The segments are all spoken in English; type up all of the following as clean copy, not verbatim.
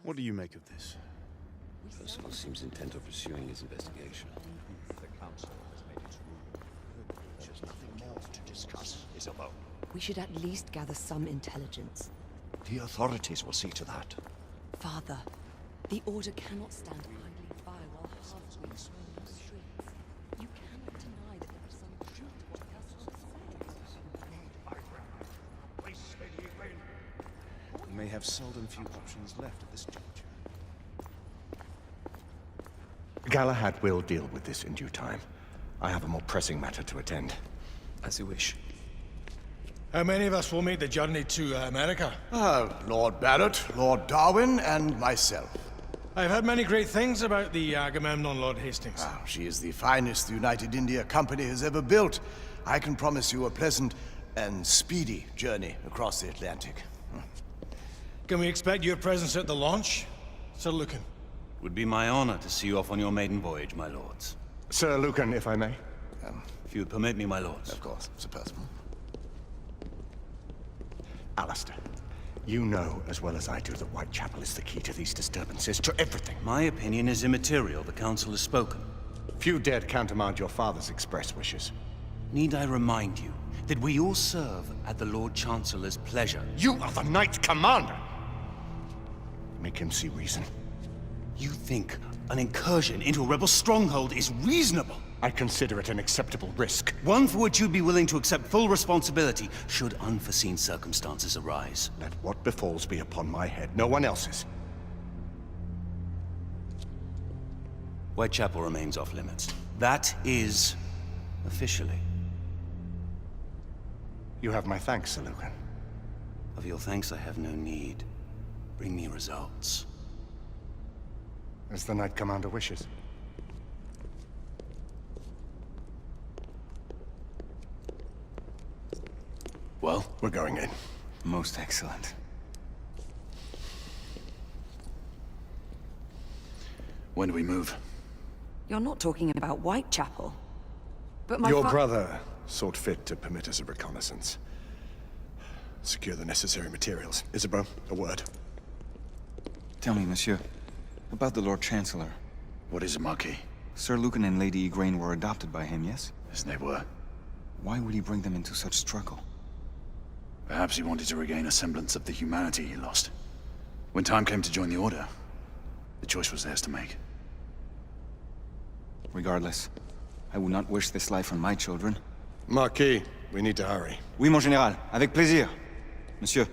What do you make of this? Percival seems intent on pursuing his investigation. The council has made its ruling. There is nothing more to discuss, Isabel. We should at least gather some intelligence. The authorities will see to that. Father, the Order cannot stand idly by while half-breeds roam the streets. You cannot deny that there is some truth to what Castle says. We may have seldom few options left at this juncture. Galahad will deal with this in due time. I have a more pressing matter to attend. As you wish. How many of us will make the journey to America? Lord Barrett, Lord Darwin, and myself. I've heard many great things about the Agamemnon, Lord Hastings. She is the finest the United India Company has ever built. I can promise you a pleasant and speedy journey across the Atlantic. Can we expect your presence at the launch, Sir Lucan? Would be my honor to see you off on your maiden voyage, my lords. Sir Lucan, if I may. If you would permit me, my lords. Of course, Sir Percival. Alistair, you know as well as I do that Whitechapel is the key to these disturbances, to everything. My opinion is immaterial. The council has spoken. Few dared countermand your father's express wishes. Need I remind you that we all serve at the Lord Chancellor's pleasure? You are the Knight Commander! Make him see reason. You think an incursion into a rebel stronghold is reasonable? I consider it an acceptable risk. One for which you'd be willing to accept full responsibility should unforeseen circumstances arise. Let what befalls be upon my head, no one else's. Whitechapel remains off limits. That is officially. You have my thanks, Sir Lucan. Of your thanks I have no need. Bring me results. As the Knight Commander wishes. Well, We're going in. Most excellent. when do we move? You're not talking about Whitechapel. But my Your brother sought fit to permit us a reconnaissance. Secure the necessary materials. Isabeau, a word. Tell me, monsieur, about the Lord Chancellor. What is it, Marquis? Sir Lucan and Lady Igraine were adopted by him, yes? Yes, they were. Why would he bring them into such struggle? Perhaps he wanted to regain a semblance of the humanity he lost. When time came to join the Order, the choice was theirs to make. Regardless, I would not wish this life on my children. Marquis, we need to hurry. Oui, mon général. Avec plaisir. Monsieur.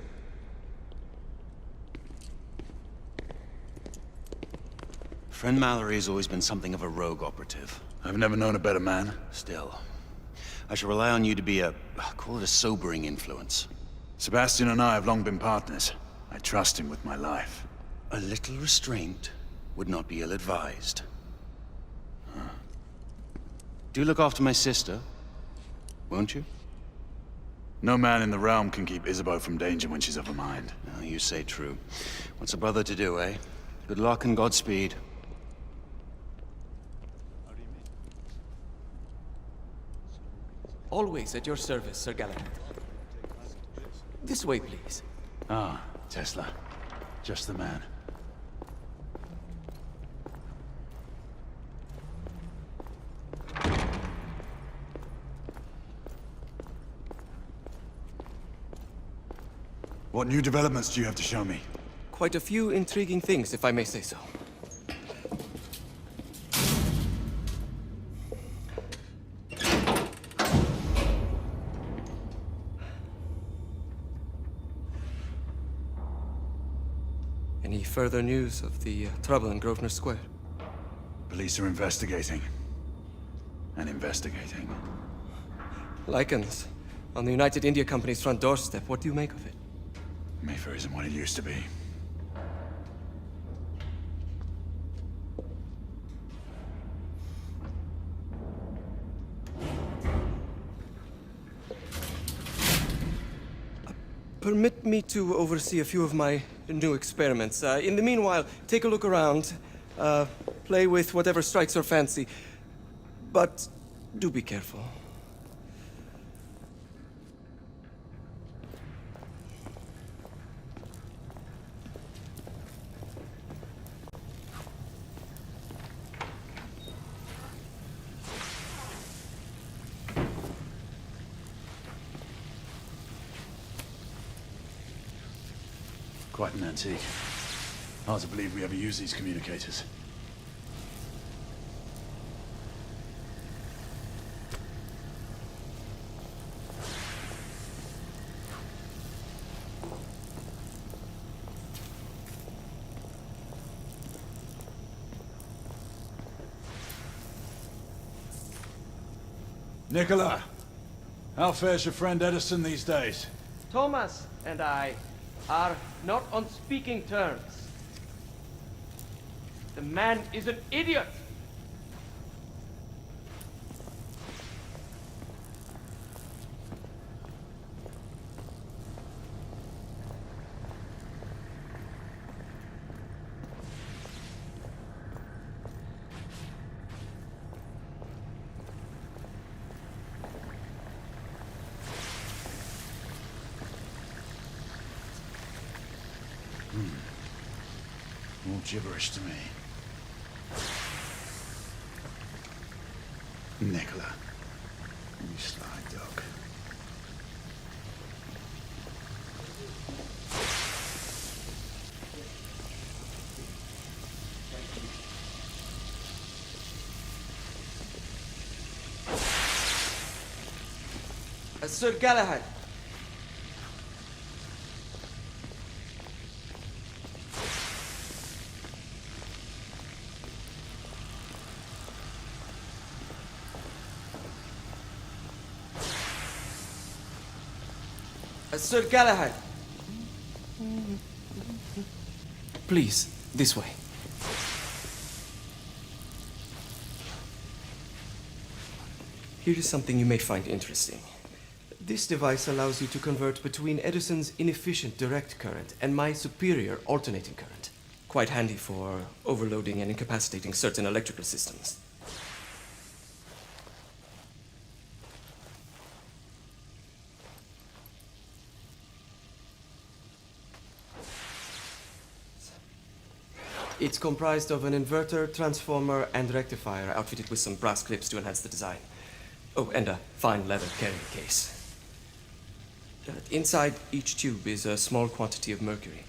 Friend Mallory has always been something of a rogue operative. I've never known a better man. Still, I shall rely on you to be call it a sobering influence. Sebastian and I have long been partners. I trust him with my life. A little restraint would not be ill-advised. Do look after my sister, won't you? No man in the realm can keep Isabeau from danger when she's of a mind. Oh, you say true. What's a brother to do, eh? Good luck and Godspeed. Always at your service, Sir Galahad. This way, please. Ah, Tesla. Just the man. What new developments do you have to show me? Quite a few intriguing things, if I may say so. Any further news of the trouble in Grosvenor Square? Police are investigating. And investigating. Lycans, on the United India Company's front doorstep. What do you make of it? Mayfair isn't what it used to be. Permit me to oversee a few of my new experiments. In the meanwhile, take a look around. Play with whatever strikes your fancy. But do be careful. Quite an antique. Hard to believe we ever use these communicators. Nicola, how fares your friend Edison these days? Thomas and I are not on speaking terms. The man is an idiot! All gibberish to me. Nicola, you sly dog. Sir Galahad. Sir Galahad. Please, this way. Here is something you may find interesting. This device allows you to convert between Edison's inefficient direct current and my superior alternating current. Quite handy for overloading and incapacitating certain electrical systems. It's comprised of an inverter, transformer, and rectifier outfitted with some brass clips to enhance the design. Oh, and a fine leather carrying case. Inside each tube is a small quantity of mercury.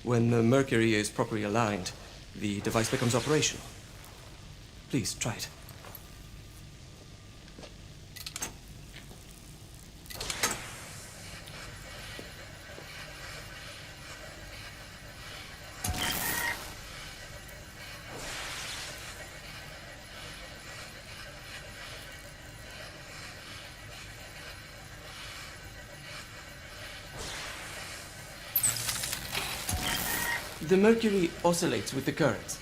When the mercury is properly aligned, the device becomes operational. Please, try it. The mercury oscillates with the current.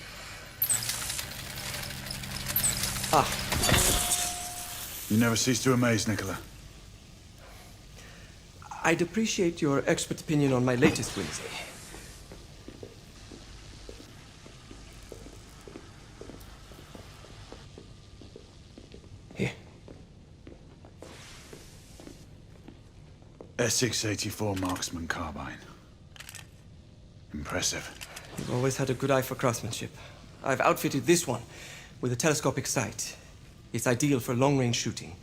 Ah, You never cease to amaze, Nicola. I'd appreciate your expert opinion on my latest whimsy. Here. S684 Marksman Carbine. Impressive. You've always had a good eye for craftsmanship. I've outfitted this one with a telescopic sight. It's ideal for long-range shooting.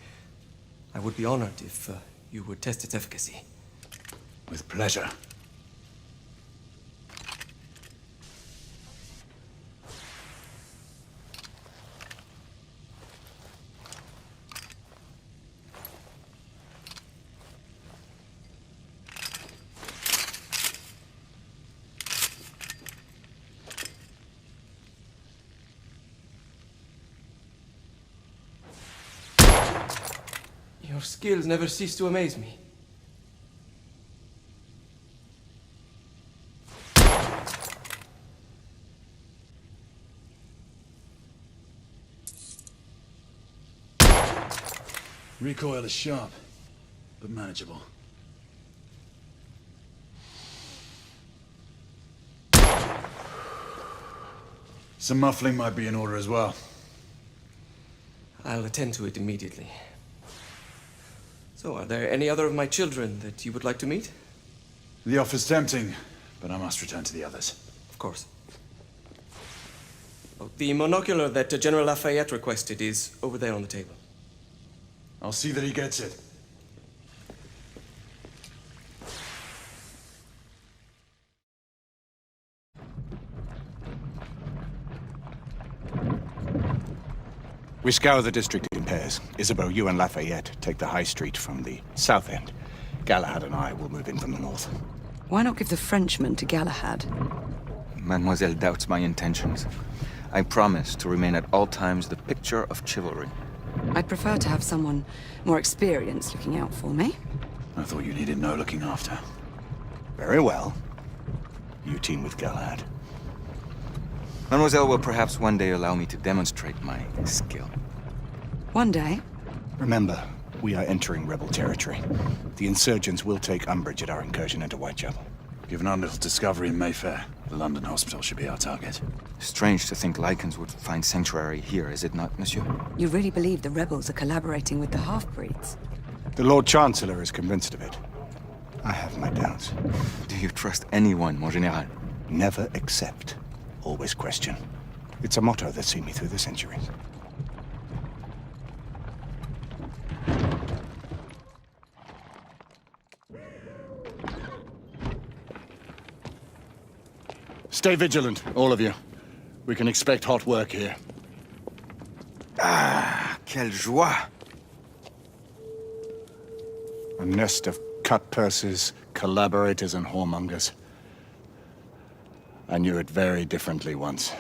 I would be honored if you would test its efficacy. With pleasure. Your skills never cease to amaze me. Recoil is sharp, but manageable. Some muffling might be in order as well. I'll attend to it immediately. So, are there any other of my children that you would like to meet? The offer's tempting, but I must return to the others. Of course. Oh, the monocular that General Lafayette requested is over there on the table. I'll see that he gets it. We scour the district in pairs. Isabeau, you and Lafayette take the high street from the south end. Galahad and I will move in from the north. Why not give the Frenchman to Galahad? Mademoiselle doubts my intentions. I promise to remain at all times the picture of chivalry. I'd prefer to have someone more experienced looking out for me. I thought you needed no looking after. Very well. You team with Galahad. Mademoiselle will perhaps one day allow me to demonstrate my skill. One day. Remember, we are entering rebel territory. The insurgents will take umbrage at our incursion into Whitechapel. Given our little discovery in Mayfair, the London hospital should be our target. Strange to think Lycans would find sanctuary here, is it not, monsieur? You really believe the rebels are collaborating with the half-breeds? The Lord Chancellor is convinced of it. I have my doubts. Do you trust anyone, mon général? Never accept. Always question. It's a motto that's seen me through the centuries. Stay vigilant, all of you. We can expect hot work here. Ah, quelle joie! A nest of cut-purses, collaborators, and whoremongers. I knew it very differently once.